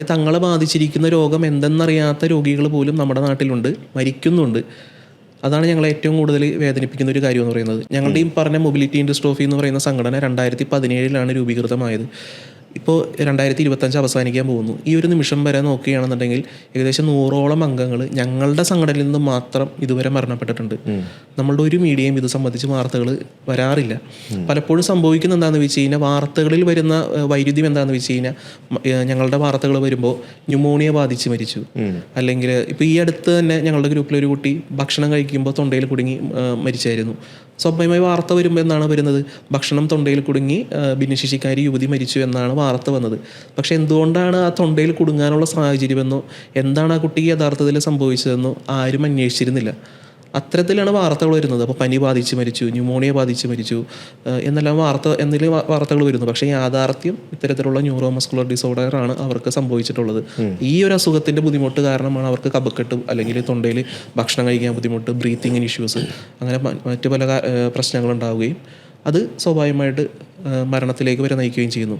തങ്ങളെ ബാധിച്ചിരിക്കുന്ന രോഗം എന്തെന്നറിയാത്ത രോഗികൾ പോലും നമ്മുടെ നാട്ടിലുണ്ട്, മരിക്കുന്നുണ്ട്. അതാണ് ഞങ്ങളെ ഏറ്റവും കൂടുതൽ വേദനിപ്പിക്കുന്ന ഒരു കാര്യം എന്ന് പറയുന്നത്. ഞങ്ങളുടെ ഈ പറഞ്ഞ മൊബിലിറ്റി ഡിസ്ട്രോഫി എന്ന് പറയുന്ന സംഘടന 2017 രൂപീകൃതമായത്. ഇപ്പോൾ 2025 അവസാനിക്കാൻ പോകുന്നു. ഈ ഒരു നിമിഷം വരെ നോക്കുകയാണെന്നുണ്ടെങ്കിൽ ഏകദേശം 100ഓളം അംഗങ്ങൾ ഞങ്ങളുടെ സംഘടനയിൽ നിന്ന് മാത്രം ഇതുവരെ മരണപ്പെട്ടിട്ടുണ്ട്. നമ്മളുടെ ഒരു മീഡിയയും ഇത് സംബന്ധിച്ച് വാർത്തകൾ വരാറില്ല. പലപ്പോഴും സംഭവിക്കുന്ന എന്താണെന്ന് വെച്ച് കഴിഞ്ഞാൽ, വാർത്തകളിൽ വരുന്ന വൈരുദ്ധ്യം എന്താണെന്ന് വെച്ച് കഴിഞ്ഞാൽ, ഞങ്ങളുടെ വാർത്തകൾ വരുമ്പോൾ ന്യൂമോണിയ ബാധിച്ച് മരിച്ചു, അല്ലെങ്കിൽ ഇപ്പോൾ ഈ അടുത്ത് തന്നെ ഞങ്ങളുടെ ഗ്രൂപ്പിലൊരു കുട്ടി ഭക്ഷണം കഴിക്കുമ്പോൾ തൊണ്ടയിൽ കുടുങ്ങി മരിച്ചായിരുന്നു. സ്വാഭാവികമായി വാർത്ത വരുമ്പോൾ എന്നാണ് വരുന്നത്, ഭക്ഷണം തൊണ്ടയിൽ കുടുങ്ങി ഭിന്നശേഷിക്കാരി യുവതി മരിച്ചു എന്നാണ് വാർത്ത വന്നത്. പക്ഷെ എന്തുകൊണ്ടാണ് ആ തൊണ്ടയിൽ കുടുങ്ങാനുള്ള സാഹചര്യമെന്നോ എന്താണ് ആ കുട്ടിക്ക് യഥാർത്ഥത്തിൽ സംഭവിച്ചതെന്നോ ആരും അന്വേഷിച്ചിരുന്നില്ല. അത്തരത്തിലാണ് വാർത്തകൾ വരുന്നത്. അപ്പോൾ പനി ബാധിച്ച് മരിച്ചു, ന്യൂമോണിയ ബാധിച്ച് മരിച്ചു എന്നെല്ലാം വാർത്തകൾ വരുന്നു. പക്ഷേ യാഥാർത്ഥ്യം ഇത്തരത്തിലുള്ള ന്യൂറോ മസ്കുലർ ഡിസോർഡറാണ് അവർക്ക് സംഭവിച്ചിട്ടുള്ളത്. ഈ ഒരു അസുഖത്തിൻ്റെ ബുദ്ധിമുട്ട് കാരണമാണ് അവർക്ക് കഫക്കെട്ട്, അല്ലെങ്കിൽ തൊണ്ടയിൽ ഭക്ഷണം കഴിക്കാൻ ബുദ്ധിമുട്ട്, ബ്രീത്തിങ്ങിന് ഇഷ്യൂസ്, അങ്ങനെ മറ്റു പല പ്രശ്നങ്ങളുണ്ടാവുകയും അത് സ്വാഭാവികമായിട്ട് മരണത്തിലേക്ക് വരെ നയിക്കുകയും ചെയ്യുന്നു.